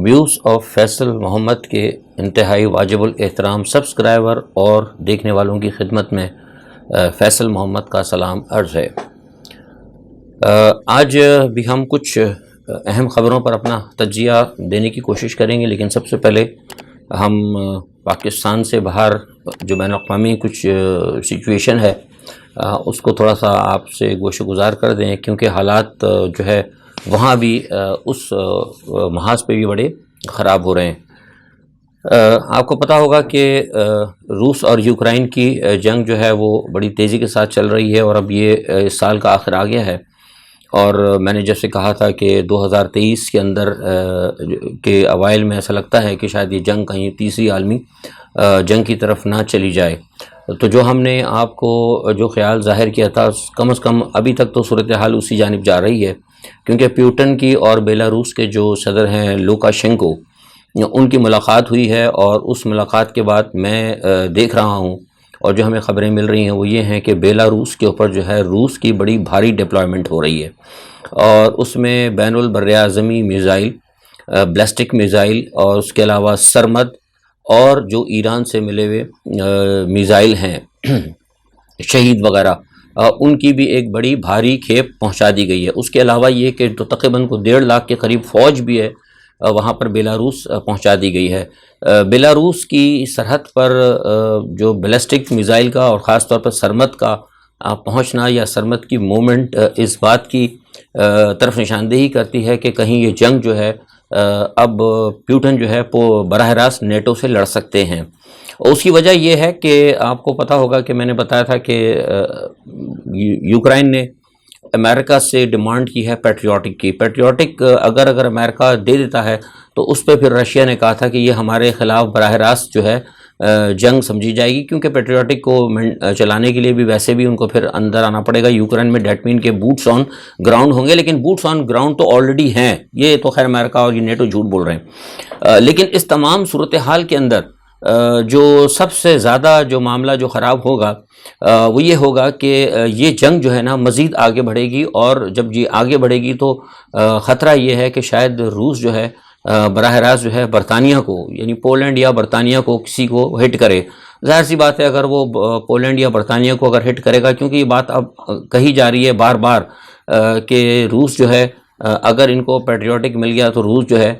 Views of Faisal محمد کے انتہائی واجب الاحترام سبسکرائبر اور دیکھنے والوں کی خدمت میں فیصل محمد کا سلام عرض ہے۔ آج بھی ہم کچھ اہم خبروں پر اپنا تجزیہ دینے کی کوشش کریں گے، لیکن سب سے پہلے ہم پاکستان سے باہر جو بین الاقوامی کچھ سچویشن ہے اس کو تھوڑا سا آپ سے گوشہ گزار کر دیں، کیونکہ حالات جو ہے وہاں بھی اس محاذ پہ بھی بڑے خراب ہو رہے ہیں۔ آپ کو پتہ ہوگا کہ روس اور یوکرائن کی جنگ جو ہے وہ بڑی تیزی کے ساتھ چل رہی ہے، اور اب یہ اس سال کا آخر آ گیا ہے، اور میں نے جیسے کہا تھا کہ 2023 کے اندر کے اوائل میں ایسا لگتا ہے کہ شاید یہ جنگ کہیں تیسری عالمی جنگ کی طرف نہ چلی جائے۔ تو جو ہم نے آپ کو جو خیال ظاہر کیا تھا، کم از کم ابھی تک تو صورتحال اسی جانب جا رہی ہے، کیونکہ پیوٹن کی اور بیلاروس کے جو صدر ہیں لوکاشنکو، ان کی ملاقات ہوئی ہے، اور اس ملاقات کے بعد میں دیکھ رہا ہوں اور جو ہمیں خبریں مل رہی ہیں وہ یہ ہیں کہ بیلاروس کے اوپر جو ہے روس کی بڑی بھاری ڈپلائمنٹ ہو رہی ہے، اور اس میں بین البراعظمی میزائل، بیلسٹک میزائل، اور اس کے علاوہ سرمد اور جو ایران سے ملے ہوئے میزائل ہیں شہید وغیرہ، ان کی بھی ایک بڑی بھاری کھیپ پہنچا دی گئی ہے۔ اس کے علاوہ یہ کہ تو تقریباً 1.5 لاکھ کے قریب فوج بھی ہے وہاں پر بیلاروس پہنچا دی گئی ہے۔ بیلاروس کی سرحد پر جو بیلسٹک میزائل کا اور خاص طور پر سرمد کا پہنچنا یا سرمد کی موومنٹ اس بات کی طرف نشاندہی کرتی ہے کہ کہیں یہ جنگ جو ہے اب پیوٹن جو ہے براہ راست نیٹو سے لڑ سکتے ہیں۔ اس کی وجہ یہ ہے کہ آپ کو پتہ ہوگا کہ میں نے بتایا تھا کہ یوکرائن نے امریکہ سے ڈیمانڈ کی ہے پیٹریوٹک اگر امریکہ دے دیتا ہے تو اس پہ پھر رشیا نے کہا تھا کہ یہ ہمارے خلاف براہ راست جو ہے جنگ سمجھی جائے گی، کیونکہ پیٹریوٹک کو چلانے کے لیے بھی ویسے بھی ان کو پھر اندر آنا پڑے گا یوکرائن میں، ڈیٹ مین کے بوٹس آن گراؤنڈ ہوں گے، لیکن بوٹس آن گراؤنڈ تو آلریڈی ہیں، یہ تو خیر امریکہ اور یہ نیٹو جھوٹ بول رہے ہیں۔ لیکن اس تمام صورتحال کے اندر جو سب سے زیادہ جو معاملہ جو خراب ہوگا وہ یہ ہوگا کہ یہ جنگ جو ہے نا مزید آگے بڑھے گی، اور جب یہ آگے بڑھے گی تو خطرہ یہ ہے کہ شاید روس جو ہے براہ راست جو ہے برطانیہ کو، یعنی پولینڈ یا برطانیہ کو کسی کو ہٹ کرے۔ ظاہر سی بات ہے اگر وہ پولینڈ یا برطانیہ کو اگر ہٹ کرے گا، کیونکہ یہ بات اب کہی جا رہی ہے بار بار کہ روس جو ہے اگر ان کو پیٹریوٹک مل گیا تو روس جو ہے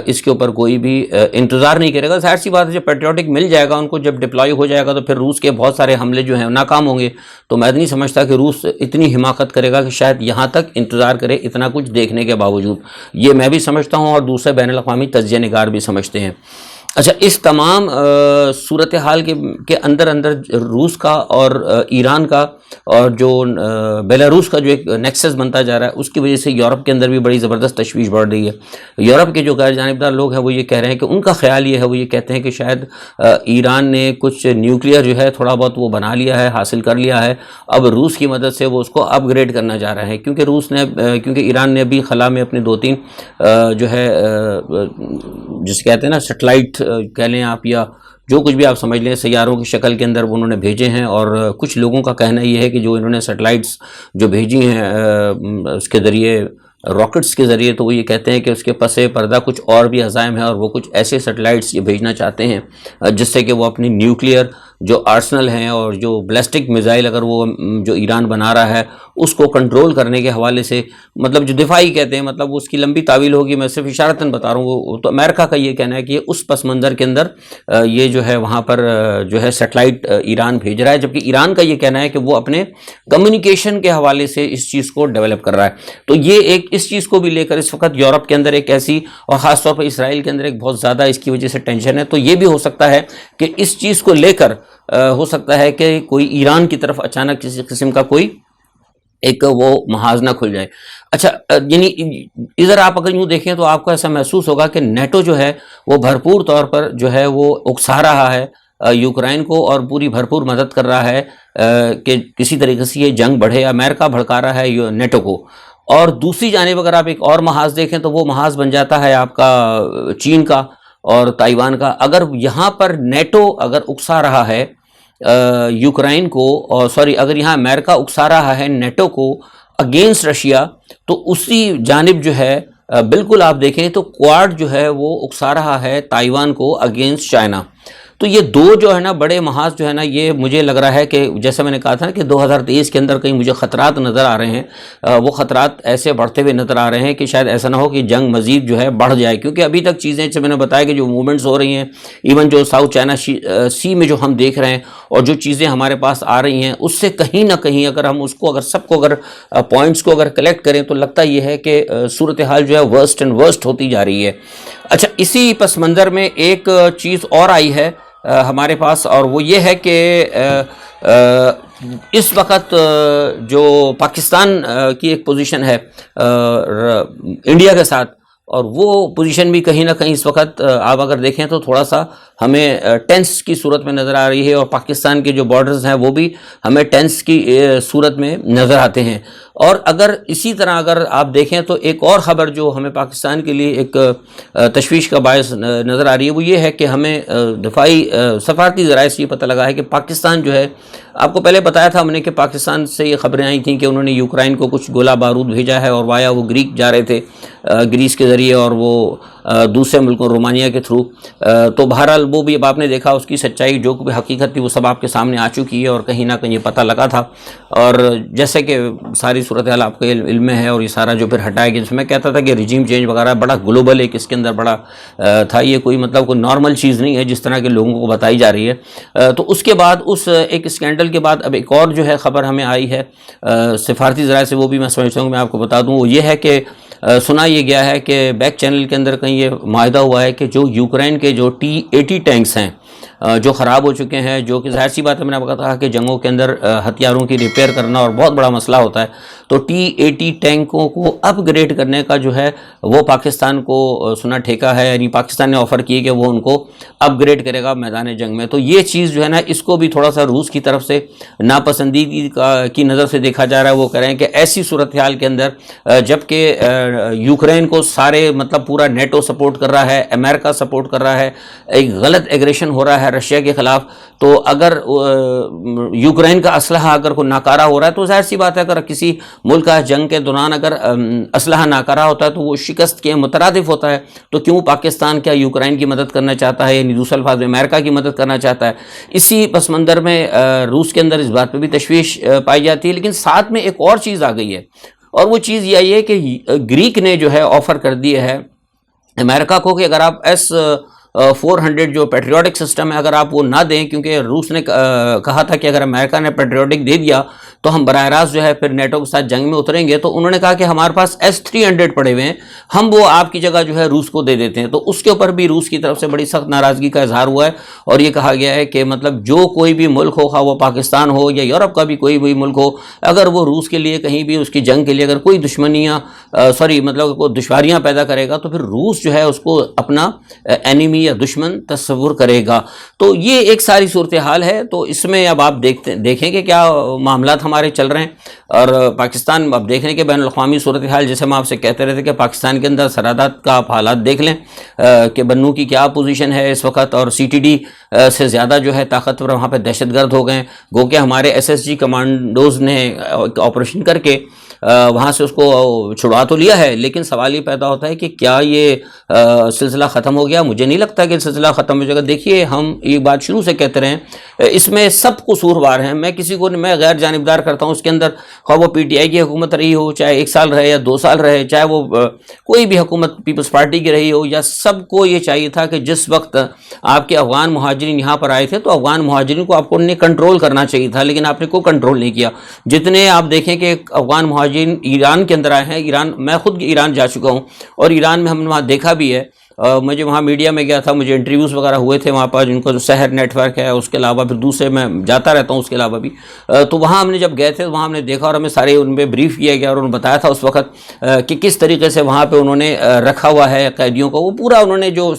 اس کے اوپر کوئی بھی انتظار نہیں کرے گا۔ ظاہر سی بات ہے جب پیٹریوٹک مل جائے گا ان کو، جب ڈپلائی ہو جائے گا تو پھر روس کے بہت سارے حملے جو ہیں ناکام ہوں گے۔ تو میں نہیں سمجھتا کہ روس اتنی حماقت کرے گا کہ شاید یہاں تک انتظار کرے، اتنا کچھ دیکھنے کے باوجود۔ یہ میں بھی سمجھتا ہوں اور دوسرے بین الاقوامی تجزیہ نگار بھی سمجھتے ہیں۔ اچھا، اس تمام صورتحال کے اندر روس کا اور ایران کا اور جو بیلاروس کا جو ایک نیکسس بنتا جا رہا ہے، اس کی وجہ سے یورپ کے اندر بھی بڑی زبردست تشویش بڑھ رہی ہے۔ یورپ کے جو غیر جانبدار لوگ ہیں وہ یہ کہہ رہے ہیں کہ ان کا خیال یہ ہے، وہ یہ کہتے ہیں کہ شاید ایران نے کچھ نیوکلیئر جو ہے تھوڑا بہت وہ بنا لیا ہے، حاصل کر لیا ہے، اب روس کی مدد سے وہ اس کو اپ گریڈ کرنا جا رہا ہے، کیونکہ ایران نے ابھی خلا میں اپنے 2-3 جو ہے جس کہتے ہیں نا سیٹلائٹ کہہ لیں آپ، یا جو کچھ بھی آپ سمجھ لیں، سیاروں کی شکل کے اندر وہ انہوں نے بھیجے ہیں، اور کچھ لوگوں کا کہنا یہ ہے کہ جو انہوں نے سیٹلائٹس جو بھیجی ہیں اس کے ذریعے، راکٹس کے ذریعے، تو وہ یہ کہتے ہیں کہ اس کے پس پردہ کچھ اور بھی عزائم ہیں، اور وہ کچھ ایسے سیٹلائٹس یہ بھیجنا چاہتے ہیں جس سے کہ وہ اپنی نیوکلیئر جو آرسنل ہیں اور جو بیلسٹک میزائل اگر وہ جو ایران بنا رہا ہے اس کو کنٹرول کرنے کے حوالے سے، مطلب جو دفاعی کہتے ہیں، مطلب اس کی لمبی تعویل ہوگی، میں صرف اشارتاً بتا رہا ہوں۔ تو امریکہ کا یہ کہنا ہے کہ اس پس منظر کے اندر یہ جو ہے وہاں پر جو ہے سیٹلائٹ ایران بھیج رہا ہے، جبکہ ایران کا یہ کہنا ہے کہ وہ اپنے کمیونیکیشن کے حوالے سے اس چیز کو ڈیولپ کر رہا ہے۔ تو یہ ایک اس چیز کو بھی لے کر اس وقت یورپ کے اندر ایک ایسی، اور خاص طور پر اسرائیل کے اندر ایک بہت زیادہ اس کی وجہ سے ٹینشن ہے۔ تو یہ بھی ہو سکتا ہے کہ اس چیز کو لے کر ہو سکتا ہے کہ کوئی ایران کی طرف اچانک کسی قسم کا کوئی ایک وہ محاذ نہ کھل جائے۔ اچھا، یعنی ادھر آپ اگر یوں دیکھیں تو آپ کو ایسا محسوس ہوگا کہ نیٹو جو ہے وہ بھرپور طور پر جو ہے وہ اکسا رہا ہے یوکرائن کو، اور پوری بھرپور مدد کر رہا ہے کہ کسی طریقے سے یہ جنگ بڑھے۔ امریکہ بھڑکا رہا ہے نیٹو کو، اور دوسری جانب اگر آپ ایک اور محاذ دیکھیں تو وہ محاذ بن جاتا ہے آپ کا چین کا اور تائیوان کا۔ اگر یہاں پر نیٹو اگر اکسا رہا ہے یوکرائن کو، اور اگر یہاں امریکہ اکسا رہا ہے نیٹو کو اگینسٹ رشیا، تو اسی جانب جو ہے بالکل آپ دیکھیں تو کوارڈ جو ہے وہ اکسا رہا ہے تائیوان کو اگینسٹ چائنا. تو یہ دو جو ہے نا بڑے محاذ جو ہے نا، یہ مجھے لگ رہا ہے کہ جیسے میں نے کہا تھا نا کہ 2023 کے اندر کہیں مجھے خطرات نظر آ رہے ہیں. وہ خطرات ایسے بڑھتے ہوئے نظر آ رہے ہیں کہ شاید ایسا نہ ہو کہ جنگ مزید جو ہے بڑھ جائے، کیونکہ ابھی تک چیزیں جیسے میں نے بتایا کہ جو موومنٹس ہو رہی ہیں، ایون جو ساؤتھ چائنا سی میں جو ہم دیکھ رہے ہیں اور جو چیزیں ہمارے پاس آ رہی ہیں، اس سے کہیں نہ کہیں اگر ہم اس کو اگر سب کو اگر پوائنٹس کو اگر کلیکٹ کریں تو لگتا یہ ہے کہ صورتحال جو ہے ورسٹ اینڈ ورسٹ ہوتی جا رہی ہے. اچھا، اسی پس منظر میں ایک چیز اور آئی ہے ہمارے پاس، اور وہ یہ ہے کہ اس وقت جو پاکستان کی ایک پوزیشن ہے انڈیا کے ساتھ، اور وہ پوزیشن بھی کہیں نہ کہیں اس وقت آپ اگر دیکھیں تو تھوڑا سا ہمیں ٹینس کی صورت میں نظر آ رہی ہے، اور پاکستان کے جو بارڈرز ہیں وہ بھی ہمیں ٹینس کی صورت میں نظر آتے ہیں. اور اگر اسی طرح اگر آپ دیکھیں تو ایک اور خبر جو ہمیں پاکستان کے لیے ایک تشویش کا باعث نظر آ رہی ہے، وہ یہ ہے کہ ہمیں دفاعی سفارتی ذرائع سے یہ پتہ لگا ہے کہ پاکستان جو ہے، آپ کو پہلے بتایا تھا ہم نے کہ پاکستان سے یہ خبریں آئی تھیں کہ انہوں نے یوکرائن کو کچھ گولہ بارود بھیجا ہے، اور وایا وہ گریک جا رہے تھے، گریس کے ذریعے اور وہ دوسرے ملکوں رومانیہ کے تھرو. تو بہرحال وہ بھی اب آپ نے دیکھا اس کی سچائی جو بھی حقیقت تھی وہ سب آپ کے سامنے آ چکی ہے، اور کہیں نہ کہیں یہ پتہ لگا تھا. اور جیسے کہ ساری صورتحال آپ کے علم میں ہے، اور یہ سارا جو پھر ہٹایا گیا، جس میں کہتا تھا کہ رجیم چینج وغیرہ بڑا گلوبل ایک اس کے اندر بڑا تھا، یہ کوئی مطلب کوئی نارمل چیز نہیں ہے جس طرح کے لوگوں کو بتائی جا رہی ہے. تو اس کے بعد اس ایک اسکینڈل کے بعد اب ایک اور جو ہے خبر ہمیں آئی ہے سفارتی ذرائع سے، وہ بھی میں سمجھتا ہوں کہ میں آپ کو بتا دوں. وہ یہ ہے کہ سنا یہ گیا ہے کہ بیک چینل کے اندر کہیں یہ معاہدہ ہوا ہے کہ جو یوکرین کے جو T-80 ٹینکس ہیں جو خراب ہو چکے ہیں، جو کہ ظاہر سی بات ہے، میں نے آپ کو کہا کہ جنگوں کے اندر ہتھیاروں کی ریپیئر کرنا اور بہت بڑا مسئلہ ہوتا ہے، تو T-80 ٹینکوں کو اپ گریڈ کرنے کا جو ہے وہ پاکستان کو سنا ٹھیکا ہے، یعنی پاکستان نے آفر کی کہ وہ ان کو اپ گریڈ کرے گا میدان جنگ میں. تو یہ چیز جو ہے نا، اس کو بھی تھوڑا سا روس کی طرف سے ناپسندیدگی کی نظر سے دیکھا جا رہا ہے. وہ کہہ رہے ہیں کہ ایسی صورتحال کے اندر جبکہ یوکرین کو سارے مطلب پورا نیٹو سپورٹ کر رہا ہے، امریکہ سپورٹ کر رہا ہے، ایک غلط ایگریشن ہو رہا ہے رشیا کے خلاف، تو اگر یوکرین کا اسلحہ اگر کوئی ناکارہ ہو رہا ہے تو ظاہر سی بات ہے اگر کسی ملک کا جنگ کے دوران اگر اسلحہ ناکارہ ہوتا ہے تو وہ شکست کے مترادف ہوتا ہے. تو کیوں پاکستان کیا یوکرین کی مدد کرنا چاہتا ہے، یعنی دوسرے الفاظ میں امریکہ کی مدد کرنا چاہتا ہے؟ اسی پس منظر میں روس کے اندر اس بات پہ بھی تشویش پائی جاتی ہے. لیکن ساتھ میں ایک اور چیز آ گئی ہے، اور وہ چیز یہ آئی ہے کہ گریک نے جو ہے آفر کر دی ہے امریکہ کو کہ اگر آپ S-400 جو پیٹریوٹک سسٹم ہے اگر آپ وہ نہ دیں، کیونکہ روس نے کہا تھا کہ اگر امریکہ نے پیٹریوٹک دے دیا تو ہم براہ راست جو ہے پھر نیٹو کے ساتھ جنگ میں اتریں گے. تو انہوں نے کہا کہ ہمارے پاس S-300 پڑے ہوئے ہیں، ہم وہ آپ کی جگہ جو ہے روس کو دے دیتے ہیں. تو اس کے اوپر بھی روس کی طرف سے بڑی سخت ناراضگی کا اظہار ہوا ہے، اور یہ کہا گیا ہے کہ مطلب جو کوئی بھی ملک ہو، خواہ وہ پاکستان ہو یا یورپ کا بھی کوئی بھی ملک ہو، اگر وہ روس کے لیے کہیں بھی اس کی جنگ کے لیے اگر کوئی مطلب کوئی دشواریاں پیدا کرے گا تو پھر روس جو ہے اس کو اپنا اینیمی یا دشمن تصور کرے گا. تو یہ ایک ساری صورتحال ہے. تو اس میں اب آپ دیکھیں کہ کیا معاملات ہمارے چل رہے ہیں. اور پاکستان اب دیکھ رہے ہیں کہ بین الاقوامی صورتحال، جیسے ہم آپ سے کہتے رہتے کہ پاکستان کے اندر سرحدات کا آپ حالات دیکھ لیں کہ بنو کی کیا پوزیشن ہے اس وقت، اور CTD سے زیادہ جو ہے طاقتور وہاں پہ دہشت گرد ہو گئے ہیں. گو کہ ہمارے SSG کمانڈوز نے آپریشن کر کے وہاں سے اس کو چھڑوا تو لیا ہے، لیکن سوال یہ پیدا ہوتا ہے کہ کیا یہ سلسلہ ختم ہو گیا؟ مجھے نہیں لگتا کہ سلسلہ ختم ہو جائے گا. دیکھیے، ہم ایک بات شروع سے کہتے رہے ہیں، اس میں سب قصوروار ہیں. میں غیر جانبدار کرتا ہوں اس کے اندر، خواہ وہ PTI کی حکومت رہی ہو، چاہے 1 سال رہے یا 2 سال رہے، چاہے وہ کوئی بھی حکومت پیپلز پارٹی کی رہی ہو، یا سب کو یہ چاہیے تھا کہ جس وقت آپ کے افغان مہاجرین یہاں پر آئے تھے تو افغان مہاجرین کو آپ کو نے کنٹرول کرنا چاہیے تھا، لیکن آپ نے کوئی کنٹرول نہیں کیا. جتنے آپ دیکھیں کہ افغان مہاجرین ایران کے اندر آئے ہیں، میں خود ایران جا چکا ہوں، اور ایران میں ہم نے وہاں دیکھا بھی ہے. مجھے وہاں میڈیا میں گیا تھا، مجھے انٹرویوز وغیرہ ہوئے تھے وہاں پر، جن کو جو سحر نیٹ ورک ہے، اس کے علاوہ پھر دوسرے میں جاتا رہتا ہوں اس کے علاوہ بھی. تو وہاں ہم نے جب گئے تھے وہاں ہم نے دیکھا، اور ہمیں سارے ان پہ بریف کیا گیا، اور انہوں نے بتایا تھا اس وقت کہ کس طریقے سے وہاں پہ انہوں نے رکھا ہوا ہے قیدیوں کو. وہ پورا انہوں نے جو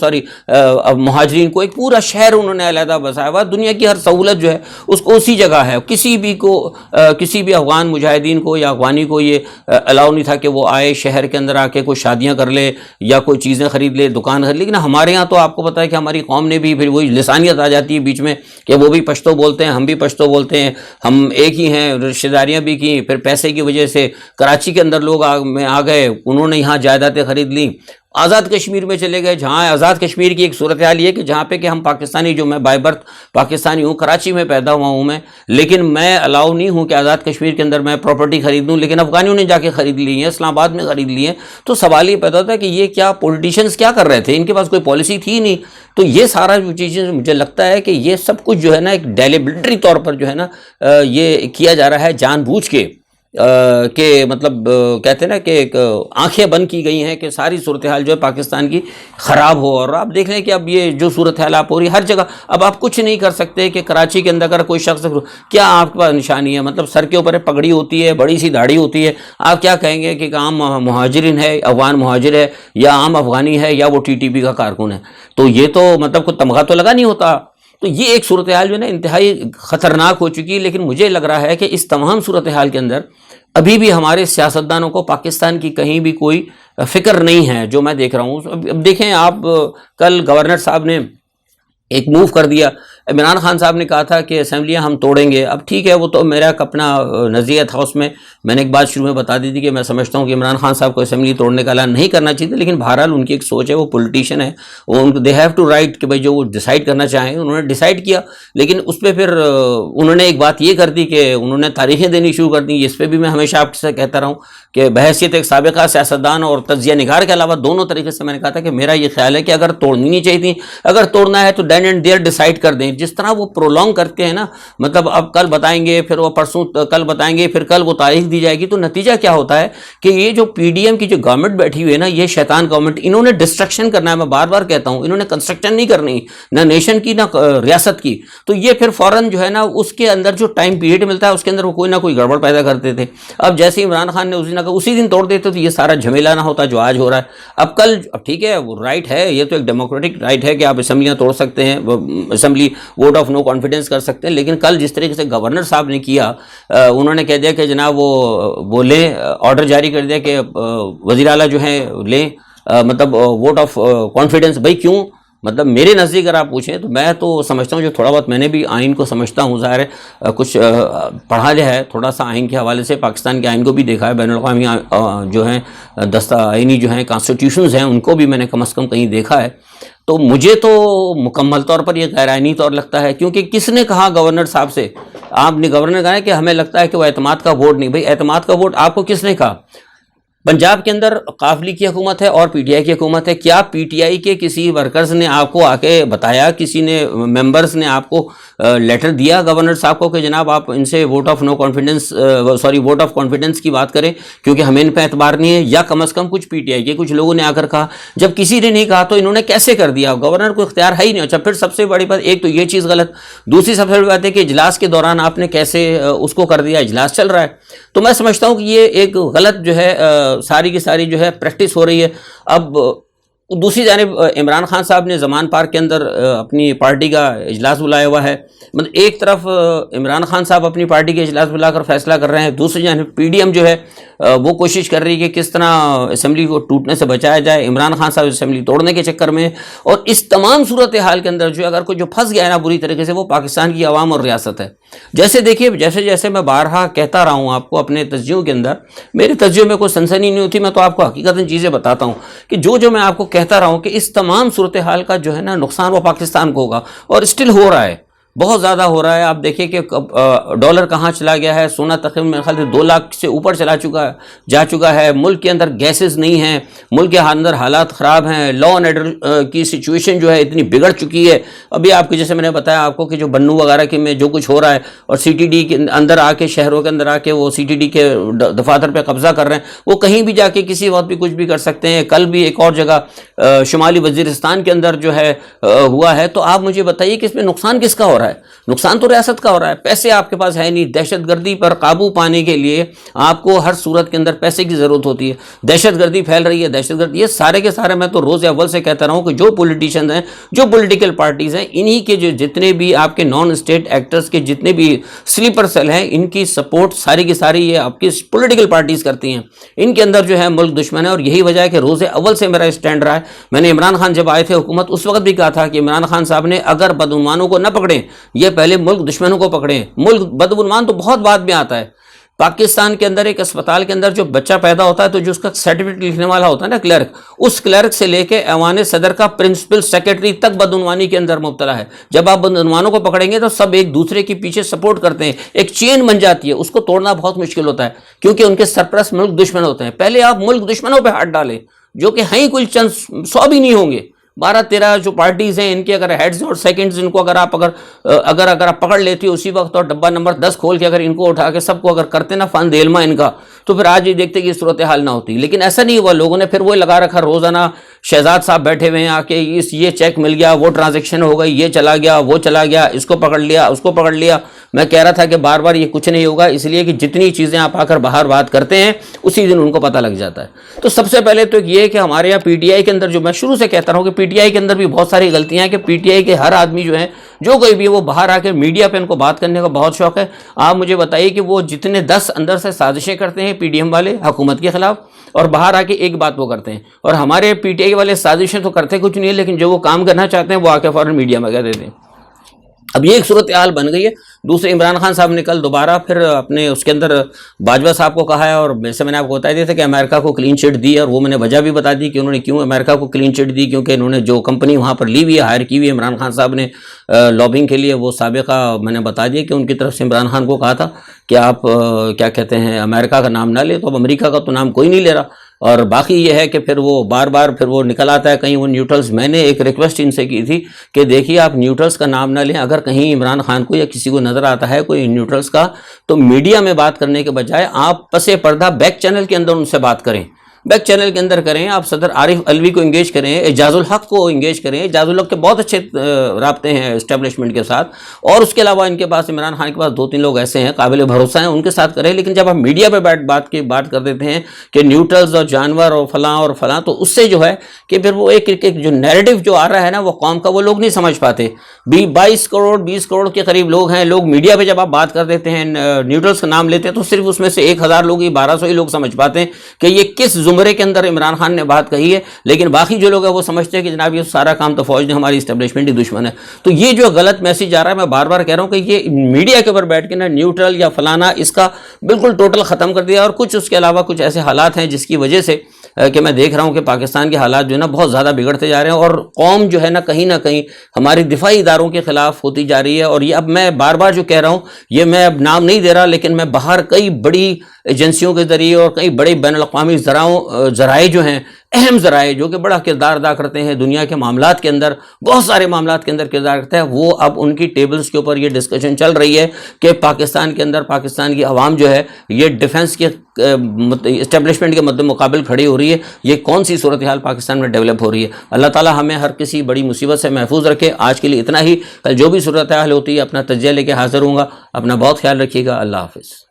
مہاجرین کو ایک پورا شہر انہوں نے علیحدہ بسایا ہوا. دنیا کی ہر سہولت جو ہے اس کو اسی جگہ ہے. کسی بھی افغان مجاہدین کو یا افغانی کو یہ الاؤ نہیں تھا کہ وہ آئے شہر کے اندر آ کے کوئی شادیاں کر لے یا کوئی چیزیں خرید لے، دکان خرید, لیکن ہمارے یہاں تو آپ کو پتہ ہے کہ ہماری قوم نے بھی پھر وہی لسانیت آ جاتی ہے بیچ میں کہ وہ بھی پشتو بولتے ہیں, ہم بھی پشتو بولتے ہیں, ہم ایک ہی ہیں, رشتہ داریاں بھی کی, پھر پیسے کی وجہ سے کراچی کے اندر لوگ آ گئے, انہوں نے یہاں جائیدادیں خرید لیں, آزاد کشمیر میں چلے گئے, جہاں آزاد کشمیر کی ایک صورتحال یہ کہ جہاں پہ کہ ہم پاکستانی, جو میں بائی برتھ پاکستانی ہوں, کراچی میں پیدا ہوا ہوں میں, لیکن میں الاؤ نہیں ہوں کہ آزاد کشمیر کے اندر میں پراپرٹی خرید لوں, لیکن افغانیوں نے جا کے خرید لی ہیں, اسلام آباد میں خرید لی ہیں. تو سوال یہ پیدا ہوتا ہے کہ یہ کیا پولیٹیشینز کیا کر رہے تھے, ان کے پاس کوئی پالیسی تھی نہیں. تو یہ سارا جو چیزیں مجھے لگتا ہے کہ یہ سب کچھ جو ہے نا ایک ڈیلیبریٹری طور پر جو ہے نا یہ کیا جا رہا ہے جان بوجھ کے, کہ مطلب کہتے ہیں نا کہ ایک آنکھیں بند کی گئی ہیں کہ ساری صورتحال جو ہے پاکستان کی خراب ہو. اور آپ دیکھ لیں کہ اب یہ جو صورتحال آپ ہو رہی ہے ہر جگہ, اب آپ کچھ نہیں کر سکتے کہ کراچی کے اندر اگر کوئی شخص, کیا آپ کے پاس نشانی ہے, مطلب سر کے اوپر پگڑی ہوتی ہے, بڑی سی داڑھی ہوتی ہے, آپ کیا کہیں گے کہ عام مہاجرین ہے, افغان مہاجر ہے, یا عام افغانی ہے, یا وہ ٹی ٹی پی کا کارکن ہے. تو یہ تو مطلب کوئی تمغہ تو لگا نہیں ہوتا. تو یہ ایک صورتحال جو ہے نا انتہائی خطرناک ہو چکی ہے. لیکن مجھے لگ رہا ہے کہ اس تمام صورتحال کے اندر ابھی بھی ہمارے سیاستدانوں کو پاکستان کی کہیں بھی کوئی فکر نہیں ہے, جو میں دیکھ رہا ہوں. اب دیکھیں آپ, کل گورنر صاحب نے ایک موو کر دیا. عمران خان صاحب نے کہا تھا کہ اسمبلیاں ہم توڑیں گے. اب ٹھیک ہے, وہ تو میرا اپنا نظریہ تھا, اس میں نے ایک بات شروع میں بتا دی تھی کہ میں سمجھتا ہوں کہ عمران خان صاحب کو اسمبلی توڑنے کا اعلان نہیں کرنا چاہیے, لیکن بہرحال ان کی ایک سوچ ہے, وہ پولیٹیشین ہے, وہ ان کو دے ہیو ٹو رائٹ کہ بھائی جو وہ ڈیسائیڈ کرنا چاہیں, انہوں نے ڈیسائیڈ کیا. لیکن اس پہ پھر انہوں نے ایک بات یہ کر دی کہ انہوں نے تاریخیں دینی شروع کر دیں. اس پہ بھی میں ہمیشہ آپ سے کہتا رہا ہوں کہ بحیثیت ایک سابقہ سیاستدان اور تجزیہ نگار کے علاوہ دونوں طریقے سے میں نے کہا تھا کہ میرا یہ خیال ہے کہ اگر توڑنی نہیں چاہیے تھی, اگر توڑنا ہے تو دین اینڈ دیئر ڈیسائیڈ کر دیں. جس طرح وہ پرولونگ کرتے ہیں نا, مطلب اب کل بتائیں گے, پھر وہ پرسوں کل بتائیں گے, پھر کل وہ تاریخ دی جائے گی, تو نتیجہ کیا ہوتا ہے کہ یہ جو پی ڈی ایم کی جو گورنمنٹ بیٹھی ہوئی ہے نا, یہ شیطان گورنمنٹ, انہوں نے ڈسٹرکشن کرنا ہے. میں بار بار کہتا ہوں, انہوں نے کنسٹرکشن نہیں کرنی, نہ نیشن کی نہ ریاست کی. تو یہ پھر فوراً جو ہے نا اس کے اندر جو ٹائم پیریڈ ملتا ہے اس کے اندر وہ کوئی نہ کوئی گڑبڑ پیدا کرتے تھے. اب جیسے عمران خان نے اسی دن توڑ دیتے تو یہ سارا جھمیلا نہ ہوتا جو آج ہو رہا ہے. اب کل, اب ٹھیک ہے, وہ رائٹ ہے, یہ تو ایک ڈیموکریٹک رائٹ ہے کہ آپ اسمبلیاں توڑ سکتے ہیں, assembly vote of no confidence کر سکتے ہیں. لیکن کل جس طریقے سے گورنر صاحب نے کیا, انہوں نے کہہ دیا کہ جناب وہ لیں, آرڈر جاری کر دیا کہ وزیر اعلیٰ جو ہیں لیں مطلب ووٹ آف کانفیڈنس. بھائی کیوں؟ مطلب میرے نزدیک اگر آپ پوچھیں تو میں تو سمجھتا ہوں, جو تھوڑا بہت میں نے بھی آئین کو سمجھتا ہوں, ظاہر ہے کچھ پڑھا جو ہے تھوڑا سا آئین کے حوالے سے, پاکستان کے آئین کو بھی دیکھا ہے, بین الاقوامی جو ہیں آئینی جو ہیں کانسٹیٹیوشنز ہیں ان کو بھی میں نے کم از کم کہیں دیکھا ہے. تو مجھے تو مکمل طور پر یہ غیر آئینی طور لگتا ہے, کیونکہ کس نے کہا گورنر صاحب سے, آپ نے گورنر کہا ہے کہ ہمیں لگتا ہے کہ وہ اعتماد کا ووٹ نہیں. بھئی اعتماد کا ووٹ آپ کو کس نے کہا؟ پنجاب کے اندر قافلی کی حکومت ہے اور پی ٹی آئی کی حکومت ہے. کیا پی ٹی آئی کے کسی ورکرز نے آپ کو آ کے بتایا, کسی نے ممبرز نے آپ کو لیٹر دیا گورنر صاحب کو کہ جناب آپ ان سے vote of no confidence vote of confidence کی بات کریں کیونکہ ہمیں ان پہ اعتبار نہیں ہے؟ یا کم از کم کچھ پی ٹی آئی کے کچھ لوگوں نے آ کر کہا. جب کسی نے نہیں کہا تو انہوں نے کیسے کر دیا؟ گورنر کو اختیار ہے ہی نہیں. اچھا, پھر سب سے بڑی بات, ایک تو یہ چیز غلط, دوسری سب سے بڑی بات ہے کہ اجلاس کے دوران آپ نے کیسے اس کو کر دیا, اجلاس چل رہا ہے. تو میں سمجھتا ہوں کہ یہ ایک غلط جو ہے ساری کی ساری جو ہے پریکٹس ہو رہی ہے. اب دوسری جانب عمران خان صاحب نے زمان پارک کے اندر اپنی پارٹی کا اجلاس بلایا ہوا ہے. مطلب ایک طرف عمران خان صاحب اپنی پارٹی کے اجلاس بلا کر فیصلہ کر رہے ہیں, دوسری جانب پی ڈی ایم جو ہے وہ کوشش کر رہی ہے کہ کس طرح اسمبلی کو ٹوٹنے سے بچایا جائے. عمران خان صاحب اسمبلی توڑنے کے چکر میں, اور اس تمام صورتحال کے اندر جو اگر کوئی جو پھنس گیا ہے نا بری طریقے سے, وہ پاکستان کی عوام اور ریاست ہے. جیسے دیکھیے, جیسے جیسے میں بارہا کہتا رہا ہوں آپ کو اپنے تجزیوں کے اندر, میرے تجزیوں میں کوئی سنسنی نہیں ہوتی, میں تو آپ کو حقیقتاً چیزیں بتاتا ہوں کہ جو میں آپ کو کہتا رہا ہوں کہ اس تمام صورتحال کا جو ہے نا نقصان وہ پاکستان کو ہوگا, اور اسٹل ہو رہا ہے, بہت زیادہ ہو رہا ہے. آپ دیکھیں کہ ڈالر کہاں چلا گیا ہے, سونا تقریباً میرے خیال سے 2 لاکھ سے اوپر جا چکا ہے. ملک کے اندر گیسز نہیں ہیں, ملک کے اندر حالات خراب ہیں, لا اینڈ آرڈر کی سچویشن جو ہے اتنی بگڑ چکی ہے. ابھی آپ کے جیسے میں نے بتایا آپ کو کہ جو بنو وغیرہ کے میں جو کچھ ہو رہا ہے, اور سی ٹی ڈی کے اندر آ کے, شہروں کے اندر آ کے وہ سی ٹی ڈی کے دفاتر پہ قبضہ کر رہے ہیں, وہ کہیں بھی جا کے کسی وقت بھی کچھ بھی کر سکتے ہیں. کل بھی ایک اور جگہ شمالی وزیرستان کے اندر جو ہے ہوا ہے. تو آپ مجھے بتائیے کہ اس میں نقصان کس کا ہو رہا ہے؟ رہا ہے؟ نقصان تو ریاست کا ہو رہا ہے. پیسے آپ کے پاس ہے نہیں. دہشت گردی پر قابو پانے کے لیے آپ کو ہر صورت کے اندر پیسے کی ضرورت ہوتی ہے. دہشت گردی پھیل رہی ہے, دہشت گردی, یہ سارے کے سارے میں تو روز اول سے کہتا رہا ہوں کہ جو پولیٹیشین ہیں, جو پولیٹیکل پارٹیز ہیں, انہی کے جو جتنے بھی آپ کے نان اسٹیٹ ایکٹرز کے جتنے بھی سلیپر سیل ہیں, ان کی سپورٹ ساری کی ساری یہ آپ کی پولیٹیکل پارٹیز کرتی ہیں. ان کے اندر جو ہے ملک دشمن ہے, اور یہی وجہ ہے کہ روز اول سے میرا اسٹینڈ رہا ہے. میں نے عمران خان جب آئے تھے حکومت, اس وقت بھی کہا تھا کہ عمران خان صاحب نے اگر بدعنوانوں کو نہ پکڑیں, یہ پہلے ملک دشمنوں کو پکڑیں. ملک بدعنوان تو بہت بعد میں آتا ہے. پاکستان کے اندر ایک اسپتال کے اندر جو بچہ پیدا ہوتا ہے تو جو اس کا سرٹیفکیٹ لکھنے والا ہوتا ہے نا, کلرک, اس کلرک سے لے کے ایوان صدر کا پرنسپل سیکرٹری تک بدعنوانی کے اندر مبتلا ہے. جب آپ بدعنوانوں کو پکڑیں گے تو سب ایک دوسرے کے پیچھے سپورٹ کرتے ہیں, ایک چین بن جاتی ہے. اس کو توڑنا بہت مشکل ہوتا ہے کیونکہ ان کے سرپرست ملک دشمن ہوتے ہیں. پہلے آپ ملک دشمنوں پہ ہاتھ ڈالیں جو کہ ہیں کوئی چند 100 بھی نہیں ہوں گے. 12-13 جو پارٹیز ہیں, ان کے اگر ہیڈز اور سیکنڈز, ان کو اگر آپ آپ پکڑ لیتی اسی وقت اور ڈبہ نمبر 10 کھول کے اگر ان کو اٹھا کے سب کو اگر کرتے نا فن دیلما ان کا, تو پھر آج یہ دیکھتے کہ صورت حال نہ ہوتی. لیکن ایسا نہیں ہوا. لوگوں نے پھر وہ لگا رکھا روزانہ, شہزاد صاحب بیٹھے ہوئے ہیں آ کے, یہ چیک مل گیا, وہ ٹرانزیکشن ہو گئی, یہ چلا گیا, وہ چلا گیا, اس کو پکڑ لیا, اس کو پکڑ لیا. میں کہہ رہا تھا کہ بار بار یہ کچھ نہیں ہوگا, اس لیے کہ جتنی چیزیں آپ آ کر باہر بات کرتے ہیں اسی دن ان کو پتہ لگ جاتا ہے. تو سب سے پہلے تو یہ کہ ہمارے یہاں پی ٹی آئی کے اندر, جو میں شروع سے کہتا رہا ہوں کہ پی ٹی آئی کے اندر بھی بہت ساری غلطیاں ہیں, کہ پی ٹی آئی کے ہر آدمی جو ہیں, جو کوئی بھی وہ باہر آ کے میڈیا پہ ان کو بات کرنے کا بہت شوق ہے. آپ مجھے بتائیے کہ وہ جتنے 10 اندر سے سازشیں کرتے ہیں پی ڈی ایم والے حکومت کے خلاف, اور باہر آ کے ایک بات وہ کرتے ہیں. اور ہمارے پی ٹی آئی والے سازشیں تو کرتے کچھ نہیں ہے, لیکن جو وہ کام کرنا چاہتے ہیں وہ آ کے فوراً میڈیا میں کہہ دیتے ہیں. اب یہ ایک صورتحال بن گئی ہے. دوسرے عمران خان صاحب نے کل دوبارہ پھر اپنے اس کے اندر باجوہ صاحب کو کہا ہے, اور ویسے میں نے آپ کو بتا دیا تھا کہ امریکہ کو کلین چٹ دی, اور وہ میں نے وجہ بھی بتا دی کہ انہوں نے کیوں امریکہ کو کلین چٹ دی, کیونکہ انہوں نے جو کمپنی وہاں پر لی ہوئی ہے, ہائر کی ہوئی ہے عمران خان صاحب نے لابنگ کے لیے, وہ سابقہ میں نے بتا دیا کہ ان کی طرف سے عمران خان کو کہا تھا کہ آپ کیا کہتے ہیں امریکہ کا نام نہ لیں, تو اب امریکہ کا تو نام کوئی نہیں لے رہا. اور باقی یہ ہے کہ پھر وہ بار بار پھر وہ نکل آتا ہے کہیں وہ نیوٹرلز. میں نے ایک ریکویسٹ ان سے کی تھی کہ دیکھیے آپ نیوٹرلز کا نام نہ لیں, اگر کہیں عمران خان کو یا کسی کو نظر آتا ہے کوئی نیوٹرلز کا, تو میڈیا میں بات کرنے کے بجائے آپ پس پردہ بیک چینل کے اندر ان سے بات کریں, بیک چینل کے اندر کریں. آپ صدر عارف علوی کو انگیج کریں, اعجاز الحق کو انگیج کریں. اعجاز الحق کے بہت اچھے رابطے ہیں اسٹیبلشمنٹ کے ساتھ, اور اس کے علاوہ ان کے پاس عمران خان کے پاس 2-3 لوگ ایسے ہیں قابل بھروسہ ہیں, ان کے ساتھ کریں. لیکن جب آپ میڈیا پہ بات کر دیتے ہیں کہ نیوٹرلز اور جانور اور فلاں, تو اس سے جو ہے کہ پھر وہ ایک جو نیریٹو جو آ رہا ہے نا وہ قوم کا, وہ لوگ نہیں سمجھ پاتے. 22 کروڑ 20 کروڑ کے قریب لوگ ہیں. لوگ میڈیا پہ جب آپ بات کر دیتے ہیں نیوٹرلز کا نام لیتے ہیں, تو صرف اس میں سے 1000 لوگ ہی 1200 ہی لوگ سمجھ پاتے ہیں کہ یہ کس زمرے کے اندر عمران خان نے بات کہی ہے. لیکن باقی جو لوگ ہیں وہ سمجھتے ہیں کہ جناب یہ سارا کام تو فوج نے, ہماری اسٹیبلشمنٹ ہی دشمن ہے. تو یہ جو غلط میسج آ رہا ہے, میں بار بار کہہ رہا ہوں کہ یہ میڈیا کے اوپر بیٹھ کے نا نیوٹرل یا فلانا, اس کا بالکل ٹوٹل ختم کر دیا. اور کچھ اس کے علاوہ کچھ ایسے حالات ہیں جس کی وجہ سے کہ میں دیکھ رہا ہوں کہ پاکستان کے حالات جو ہے نا بہت زیادہ بگڑتے جا رہے ہیں, اور قوم جو ہے نا کہیں ہماری دفاعی اداروں کے خلاف ہوتی جا رہی ہے. اور یہ اب میں بار بار جو کہہ رہا ہوں, یہ میں اب نام نہیں دے رہا, لیکن میں باہر کئی بڑی ایجنسیوں کے ذریعے اور کئی بڑے بین الاقوامی ذرائع جو ہیں, اہم ذرائع جو کہ بڑا کردار ادا کرتے ہیں دنیا کے معاملات کے اندر, بہت سارے معاملات کے اندر کردار کرتے ہیں, وہ اب ان کی ٹیبلز کے اوپر یہ ڈسکشن چل رہی ہے کہ پاکستان کے اندر پاکستان کی عوام جو ہے یہ ڈیفنس کے اسٹیبلشمنٹ کے مد مقابل کھڑی ہو رہی ہے. یہ کون سی صورتحال پاکستان میں ڈیولپ ہو رہی ہے؟ اللہ تعالیٰ ہمیں ہر کسی بڑی مصیبت سے محفوظ رکھے. آج کے لیے اتنا ہی. کل جو بھی صورتحال ہوتی ہے اپنا تجزیہ لے کے حاضر ہوں گا. اپنا بہت خیال رکھیے گا. اللہ حافظ.